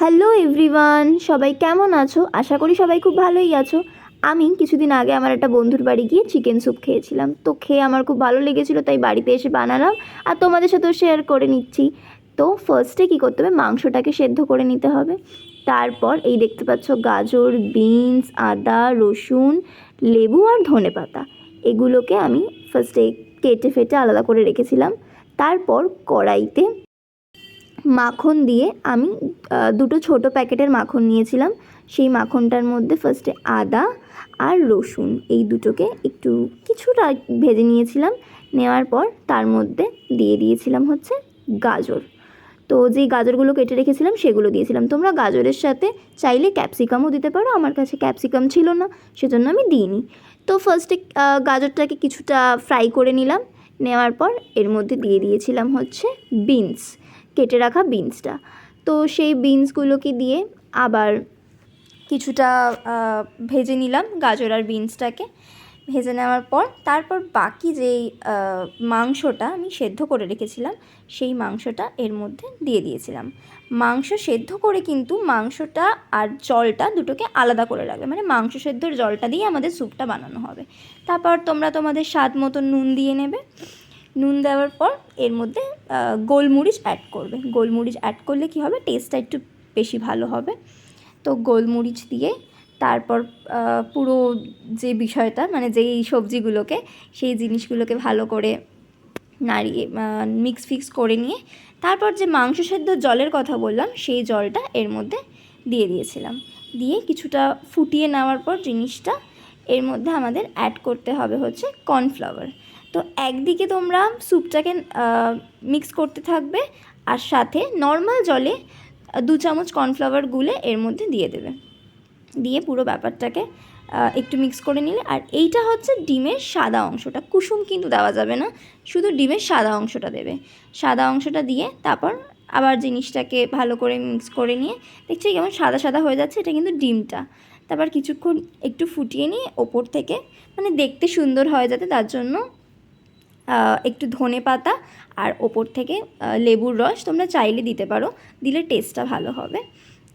Hello everyone, সবাই কেমন আছো? আশা করি সবাই খুব ভালোই আছো। আমি কিছুদিন আগে আমার একটা বন্ধুর বাড়ি গিয়ে চিকেন স্যুপ খেয়েছিলাম, তো খেয়ে আমার খুব ভালো লেগেছিলো, তাই বাড়িতে এসে বানালাম আর তোমাদের সাথেও শেয়ার করে নিচ্ছি। তো ফার্স্টে কী করতে হবে, মাংসটাকে সেদ্ধ করে নিতে হবে। তারপর এই দেখতে পাচ্ছ গাজর, বিনস, আদা, রসুন, লেবু আর ধনেপাতা, এগুলোকে আমি ফার্স্টে কেটে ফেটে আলাদা করে রেখেছিলাম। তারপর কড়াইতে মাখন দিয়ে আমি দুটো ছোটো প্যাকেটের মাখন নিয়েছিলাম। সেই মাখনটার মধ্যে ফার্স্টে আদা আর রসুন এই দুটোকে একটু কিছুটা ভেজে নিয়েছিলাম। নেওয়ার পর তার মধ্যে দিয়ে দিয়েছিলাম হচ্ছে গাজর। তো যেই গাজরগুলো কেটে রেখেছিলাম সেগুলো দিয়েছিলাম। তোমরা গাজরের সাথে চাইলে ক্যাপসিকামও দিতে পারো, আমার কাছে ক্যাপসিকাম ছিল না, সেজন্য আমি দিইনি। তো ফার্স্টে গাজরটাকে কিছুটা ফ্রাই করে নিলাম। নেওয়ার পর এর মধ্যে দিয়ে দিয়েছিলাম হচ্ছে বিনস, কেটে রাখা বিনসটা। তো সেই বিনসগুলোকে দিয়ে আবার কিছুটা ভেজে নিলাম গাজর আর বিনসটাকে। ভেজে নেওয়ার পর তারপর বাকি যেই মাংসটা আমি সেদ্ধ করে রেখেছিলাম সেই মাংসটা এর মধ্যে দিয়ে দিয়েছিলাম। মাংস সেদ্ধ করে কিন্তু মাংসটা আর জলটা দুটোকে আলাদা করে রাখবে, মানে মাংস সেদ্ধর জলটা দিয়ে আমাদের স্যুপটা বানানো হবে। তারপর তোমরা তোমাদের স্বাদ মতো নুন দিয়ে নেবে। নুন দেওয়ার পর এর মধ্যে গোলমরিচ অ্যাড করবে। গোলমরিচ অ্যাড করলে কী হবে, টেস্টটা একটু বেশি ভালো হবে। তো গোলমরিচ দিয়ে তারপর পুরো যে বিষয়টা, মানে যেই সবজিগুলোকে, সেই জিনিসগুলোকে ভালো করে নাড়িয়ে মিক্স করে নিয়ে তারপর যে মাংস সেদ্ধ জলের কথা বললাম সেই জলটা এর মধ্যে দিয়ে দিয়েছিলাম। দিয়ে কিছুটা ফুটিয়ে নেওয়ার পর জিনিসটা এর মধ্যে আমাদের অ্যাড করতে হবে হচ্ছে কর্নফ্লাওয়ার। তো একদিকে তোমরা স্যুপটাকে মিক্স করতে থাকবে আর সাথে নর্মাল জলে 2 চামচ কর্নফ্লাওয়ার গুলে এর মধ্যে দিয়ে দেবে। দিয়ে পুরো ব্যাপারটাকে একটু মিক্স করে নিলে, আর এইটা হচ্ছে ডিমের সাদা অংশটা, কুসুম কিন্তু দেওয়া যাবে না, শুধু ডিমের সাদা অংশটা দেবে। সাদা অংশটা দিয়ে তারপর আবার জিনিসটাকে ভালো করে মিক্স করে নিয়ে দেখছি কেমন সাদা সাদা হয়ে যাচ্ছে, এটা কিন্তু ডিমটা। তারপর কিছুক্ষণ একটু ফুটিয়ে নিয়ে ওপর থেকে, মানে দেখতে সুন্দর হয় যাতে, তার জন্য একটু ধনেপাতা আর ওপর থেকে লেবুর রস তোমরা চাইলে দিতে পারো, দিলে টেস্টটা ভালো হবে।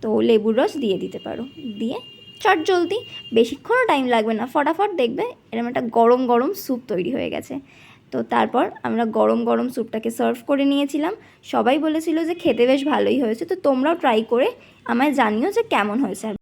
তো লেবুর রস দিয়ে দিতে পারো। দিয়ে চটজলদি, বেশিক্ষণও টাইম লাগবে না, ফটাফট দেখবে এরকম একটা গরম গরম স্যুপ তৈরি হয়ে গেছে। তো তারপর আমরা গরম গরম স্যুপটাকে সার্ভ করে নিয়েছিলাম। সবাই বলেছিল যে খেতে বেশ ভালোই হয়েছে। তো তোমরাও ট্রাই করে আমায় জানিও যে কেমন হয়েছে, আর